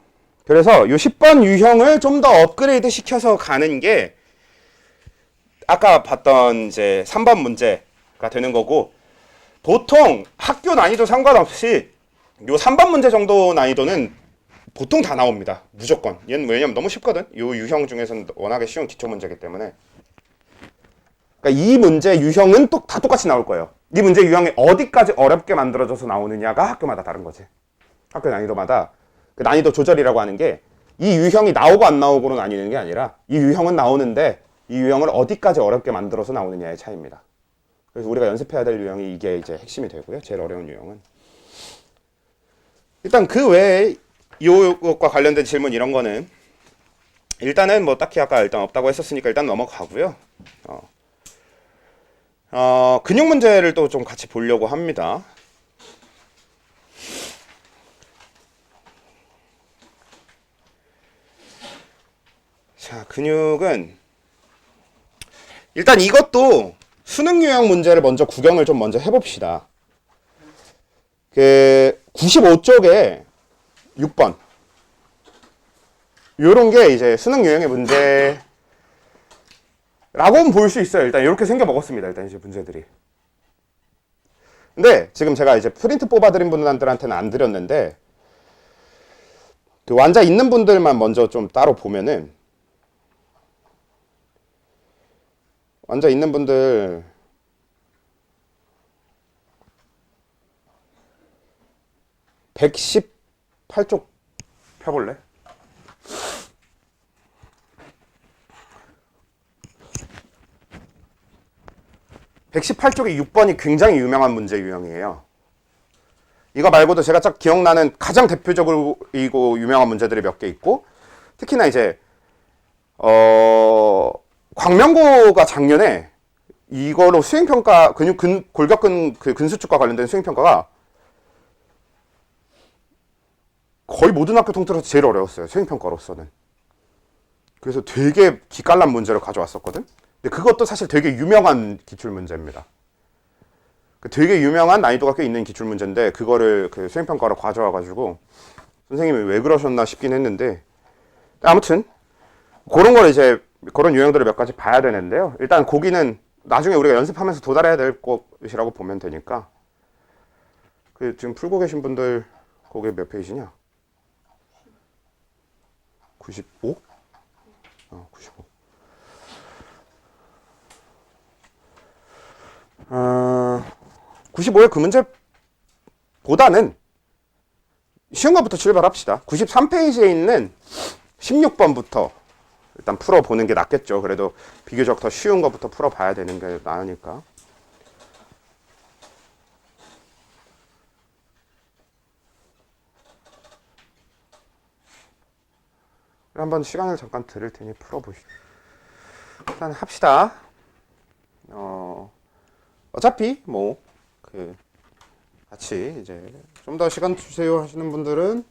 그래서 이 10번 유형을 좀 더 업그레이드 시켜서 가는 게 아까 봤던 이제 3번 문제가 되는 거고, 보통 학교 난이도 상관없이 요 3번 문제 정도 난이도는 보통 다 나옵니다. 무조건. 얘는 왜냐면 너무 쉽거든. 요 유형 중에서는 워낙에 쉬운 기초 문제이기 때문에. 그러니까 이 문제 유형은 다 똑같이 나올 거예요. 이 문제 유형이 어디까지 어렵게 만들어져서 나오느냐가 학교마다 다른 거지. 학교 난이도마다 그 난이도 조절이라고 하는 게 이 유형이 나오고 안 나오고로 나뉘는 게 아니라 이 유형은 나오는데 이 유형을 어디까지 어렵게 만들어서 나오느냐의 차이입니다. 그래서 우리가 연습해야 될 유형이 이게 이제 핵심이 되고요. 제일 어려운 유형은. 일단 그 외에 이것과 관련된 질문 이런 거는 일단은 뭐 딱히 아까 일단 없다고 했었으니까 일단 넘어가고요. 근육 문제를 또 좀 같이 보려고 합니다. 자, 근육은 일단 이것도 수능 유형 문제를 먼저 구경을 좀 먼저 해봅시다. 그 95쪽에 6번 요런 게 이제 수능 유형의 문제라고는 볼 수 있어요. 일단 이렇게 생겨 먹었습니다. 일단 이제 문제들이. 근데 지금 제가 이제 프린트 뽑아드린 분들한테는 안 드렸는데 그 완자 있는 분들만 먼저 좀 따로 보면은 완자 있는 분들 118쪽 펴볼래? (118쪽의) 6번이 굉장히 유명한 문제 유형이에요. 이거 말고도 제가 딱 기억나는 가장 대표적으로 유명한 문제들이 몇 개 있고, 특히나 이제 광명고가 작년에 이거로 수행평가 골격근 그 근수축과 관련된 수행평가가 거의 모든 학교 통틀어서 제일 어려웠어요. 수행평가로서는. 그래서 되게 기깔난 문제를 가져왔었거든. 근데 그것도 사실 되게 유명한 기출문제입니다. 되게 유명한 난이도가 꽤 있는 기출문제인데 그거를 그 수행평가로 가져와가지고 선생님이 왜 그러셨나 싶긴 했는데, 아무튼 그런 걸 이제 그런 유형들을 몇 가지 봐야 되는데요. 일단 거기는 나중에 우리가 연습하면서 도달해야 될 것이라고 보면 되니까. 그 지금 풀고 계신 분들 거기 몇 페이지냐? 95? 95. 95의 그 문제보다는 쉬운 것부터 출발합시다. 93페이지에 있는 16번부터 일단 풀어보는 게 낫겠죠. 그래도 비교적 더 쉬운 것부터 풀어봐야 되는 게 나으니까. 한번 시간을 잠깐 드릴 테니 풀어보시죠. 일단 합시다. 어차피 뭐 그 같이 이제 좀 더 시간 주세요 하시는 분들은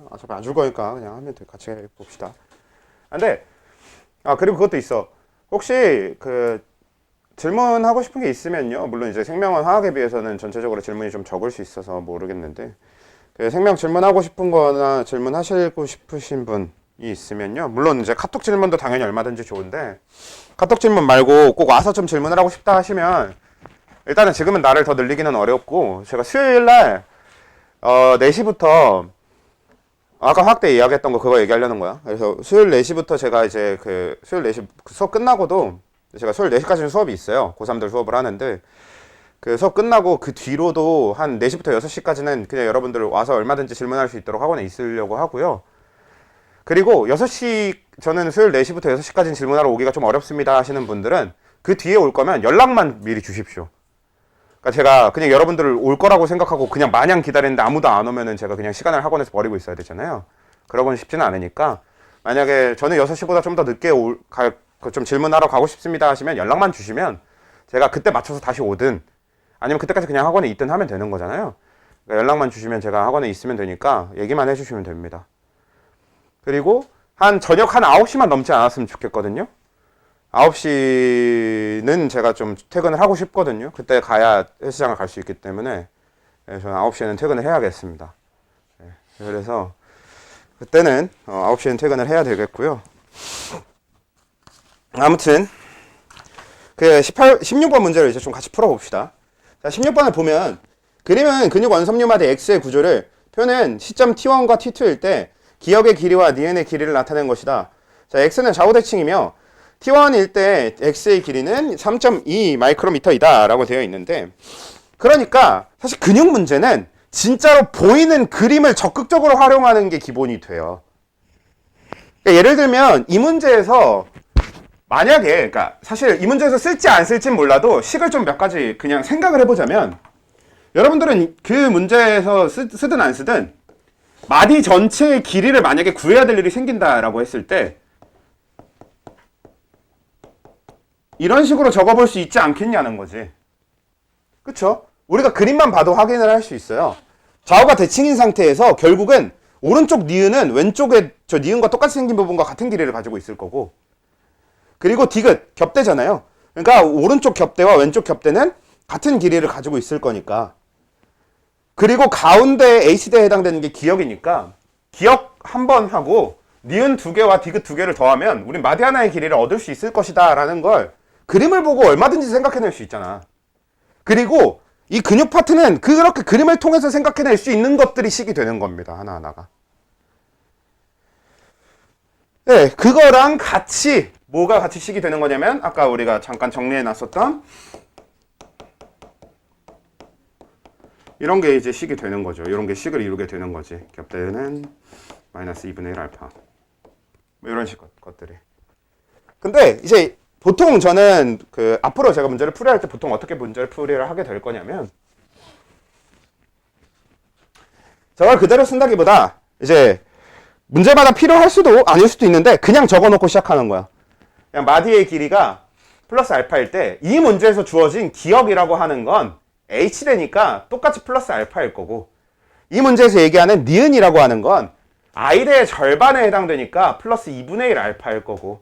어차피 안 줄 거니까 그냥 하면 돼. 같이 봅시다. 근데 그리고 그것도 있어. 혹시 그 질문하고 싶은 게 있으면요. 물론 이제 생명은 화학에 비해서는 전체적으로 질문이 좀 적을 수 있어서 모르겠는데, 그 생명 질문하고 싶은 거나 질문하시고 싶으신 분이 있으면요. 물론 이제 카톡 질문도 당연히 얼마든지 좋은데, 카톡 질문 말고 꼭 와서 좀 질문을 하고 싶다 하시면 일단은 지금은 나를 더 늘리기는 어렵고, 제가 수요일날 4시부터 아까 화학 때 이야기했던 거 그거 얘기하려는 거야. 그래서 수요일 4시부터 제가 이제 그 수요일 4시 수업 끝나고도 제가 수요일 4시까지는 수업이 있어요. 고3들 수업을 하는데 그 수업 끝나고 그 뒤로도 한 4시부터 6시까지는 그냥 여러분들 와서 얼마든지 질문할 수 있도록 학원에 있으려고 하고요. 그리고 6시 저는 수요일 4시부터 6시까지는 질문하러 오기가 좀 어렵습니다 하시는 분들은 그 뒤에 올 거면 연락만 미리 주십시오. 그러니까 제가 그냥 여러분들을 올 거라고 생각하고 그냥 마냥 기다리는데 아무도 안 오면은 제가 그냥 시간을 학원에서 버리고 있어야 되잖아요. 그러고는 쉽지는 않으니까, 만약에 저는 6시보다 좀 더 늦게 좀 질문하러 가고 싶습니다 하시면 연락만 주시면 제가 그때 맞춰서 다시 오든 아니면 그때까지 그냥 학원에 있든 하면 되는 거잖아요. 그러니까 연락만 주시면 제가 학원에 있으면 되니까 얘기만 해주시면 됩니다. 그리고 저녁 한 9시만 넘지 않았으면 좋겠거든요. 9시는 제가 좀 퇴근을 하고 싶거든요. 그때 가야 헬스장을 갈 수 있기 때문에 저는 9시에는 퇴근을 해야겠습니다. 그래서 그때는 9시에는 퇴근을 해야 되겠고요. 아무튼 그 16번 문제를 이제 좀 같이 풀어봅시다. 자, 16번을 보면 그림은 근육 원섬유마다 X의 구조를 표는 시점 T1과 T2일 때 기역의 길이와 니은의 길이를 나타낸 것이다. 자, X는 좌우대칭이며 T1일 때 X의 길이는 3.2 마이크로미터이다 라고 되어 있는데, 그러니까 사실 근육 문제는 진짜로 보이는 그림을 적극적으로 활용하는 게 기본이 돼요. 그러니까 예를 들면 이 문제에서 만약에, 그러니까 사실 이 문제에서 쓸지 안 쓸진 몰라도 식을 좀 몇 가지 그냥 생각을 해보자면, 여러분들은 그 문제에서 쓰든 안 쓰든 마디 전체의 길이를 만약에 구해야 될 일이 생긴다라고 했을 때 이런 식으로 적어볼 수 있지 않겠냐는 거지. 그쵸? 우리가 그림만 봐도 확인을 할 수 있어요. 좌우가 대칭인 상태에서 결국은 오른쪽 니은은 왼쪽에 저 니은과 똑같이 생긴 부분과 같은 길이를 가지고 있을 거고, 그리고 디귿 겹대잖아요. 그러니까 오른쪽 겹대와 왼쪽 겹대는 같은 길이를 가지고 있을 거니까. 그리고 가운데 H대에 해당되는 게 기역이니까 기역 한 번 하고 니은 두 개와 디귿 두 개를 더하면 우린 마디 하나의 길이를 얻을 수 있을 것이다 라는 걸 그림을 보고 얼마든지 생각해낼 수 있잖아. 그리고 이 근육 파트는 그렇게 그림을 통해서 생각해낼 수 있는 것들이 식이 되는 겁니다. 하나하나가. 네, 그거랑 같이 뭐가 같이 식이 되는 거냐면 아까 우리가 잠깐 정리해 놨었던 이런 게 이제 식이 되는 거죠. 이런 게 식을 이루게 되는 거지. 겹대는 마이너스 2분의 1 알파. 뭐 이런 식 것들이. 근데 이제 보통 저는 그 앞으로 제가 문제를 풀이할 때 보통 어떻게 문제를 풀이를 하게 될 거냐면, 저걸 그대로 쓴다기보다 이제 문제마다 필요할 수도 아닐 수도 있는데 그냥 적어놓고 시작하는 거야. 그냥 마디의 길이가 플러스 알파일 때 이 문제에서 주어진 기역이라고 하는 건 H대니까 똑같이 플러스 알파일 거고, 이 문제에서 얘기하는 니은이라고 하는 건 I대의 절반에 해당되니까 플러스 2분의 1 알파일 거고,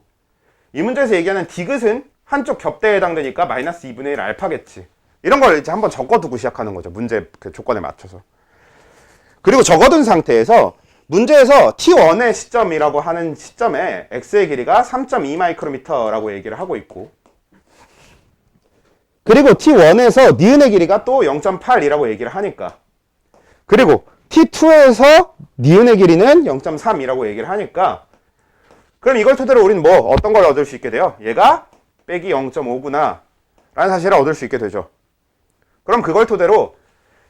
이 문제에서 얘기하는 디귿은 한쪽 겹대에 해당되니까 마이너스 2분의 1 알파겠지. 이런 걸 이제 한번 적어두고 시작하는 거죠. 문제 그 조건에 맞춰서. 그리고 적어둔 상태에서 문제에서 T1의 시점이라고 하는 시점에 X의 길이가 3.2 마이크로미터라고 얘기를 하고 있고, 그리고 T1에서 니은의 길이가 또 0.8이라고 얘기를 하니까, 그리고 T2에서 니은의 길이는 0.3이라고 얘기를 하니까, 그럼 이걸 토대로 우리는 뭐 어떤 걸 얻을 수 있게 돼요? 얘가 빼기 0.5구나 라는 사실을 얻을 수 있게 되죠. 그럼 그걸 토대로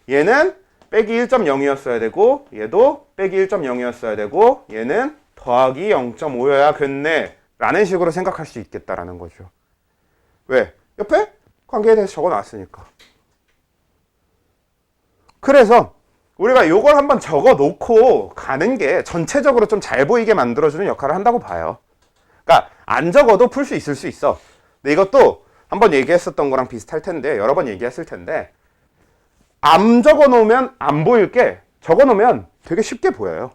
얘는 빼기 1.0이었어야 되고 얘도 빼기 1.0이었어야 되고 얘는 더하기 0.5여야겠네 라는 식으로 생각할 수 있겠다라는 거죠. 왜? 옆에 관계에 대해서 적어놨으니까. 그래서 우리가 이걸 한번 적어놓고 가는 게 전체적으로 좀 잘 보이게 만들어주는 역할을 한다고 봐요. 그러니까 안 적어도 풀 수 있을 수 있어. 근데 이것도 한번 얘기했었던 거랑 비슷할 텐데, 여러 번 얘기했을 텐데, 안 적어놓으면 안 보일 게 적어놓으면 되게 쉽게 보여요.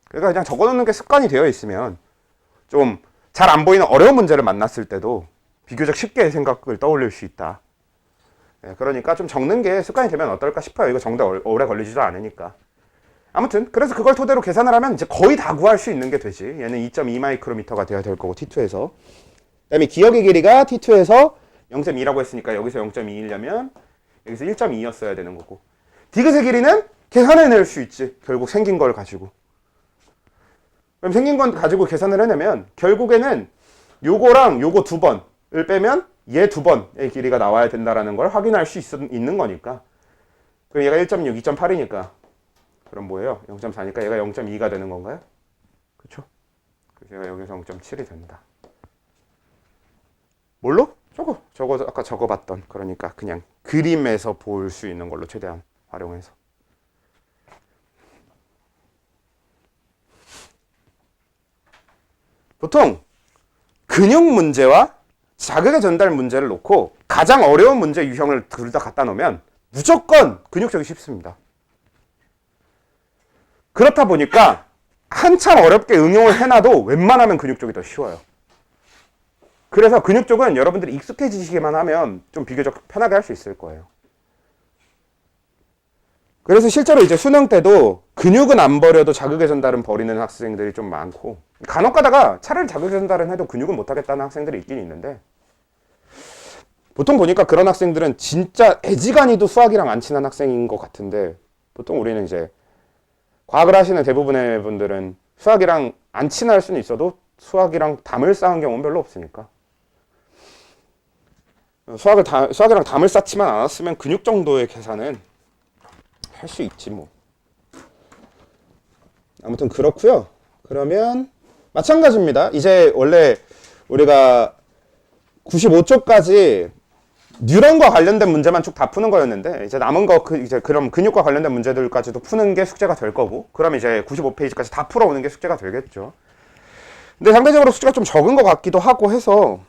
그러니까 그냥 적어놓는 게 습관이 되어 있으면 좀 잘 안 보이는 어려운 문제를 만났을 때도 비교적 쉽게 생각을 떠올릴 수 있다. 네, 그러니까 좀 적는 게 습관이 되면 어떨까 싶어요. 이거 적는데 오래 걸리지도 않으니까. 아무튼 그래서 그걸 토대로 계산을 하면 이제 거의 다 구할 수 있는 게 되지. 얘는 2.2 마이크로미터가 돼야 될 거고 T2에서. 그다음에 기역의 길이가 T2에서 0.2라고 했으니까 여기서 0.2이려면 여기서 1.2였어야 되는 거고. 디귿의 길이는 계산해낼 수 있지. 결국 생긴 걸 가지고. 그럼 생긴 건 가지고 계산을 해내면 결국에는 요거랑 요거 두 번을 빼면 얘 두 번의 길이가 나와야 된다라는 걸 확인할 수 있는 거니까. 그럼 얘가 1.6, 2.8이니까. 그럼 뭐예요? 0.4니까 얘가 0.2가 되는 건가요? 그쵸? 그래서 얘가 여기서 0.7이 된다. 뭘로? 저거 아까 적어봤던, 그러니까 그냥 그림에서 볼 수 있는 걸로 최대한 활용해서. 보통 근육 문제와 자극의 전달 문제를 놓고 가장 어려운 문제 유형을 둘 다 갖다 놓으면 무조건 근육적이 쉽습니다. 그렇다 보니까 한참 어렵게 응용을 해놔도 웬만하면 근육적이 더 쉬워요. 그래서 근육 쪽은 여러분들이 익숙해지시기만 하면 좀 비교적 편하게 할 수 있을 거예요. 그래서 실제로 이제 수능 때도 근육은 안 버려도 자극의 전달은 버리는 학생들이 좀 많고, 간혹 가다가 차라리 자극의 전달은 해도 근육은 못하겠다는 학생들이 있긴 있는데, 보통 보니까 그런 학생들은 진짜 애지간히도 수학이랑 안 친한 학생인 것 같은데, 보통 우리는 이제 과학을 하시는 대부분의 분들은 수학이랑 안 친할 수는 있어도 수학이랑 담을 쌓은 경우는 별로 없으니까, 수학이랑 담을 쌓지만 않았으면 근육 정도의 계산은 할 수 있지 뭐. 아무튼 그렇고요. 그러면 마찬가지입니다. 이제 원래 우리가 95초까지 뉴런과 관련된 문제만 쭉 다 푸는 거였는데, 이제 남은 거 이제 그럼 근육과 관련된 문제들까지도 푸는 게 숙제가 될 거고, 그럼 이제 95페이지까지 다 풀어오는 게 숙제가 되겠죠. 근데 상대적으로 숙제가 좀 적은 것 같기도 하고 해서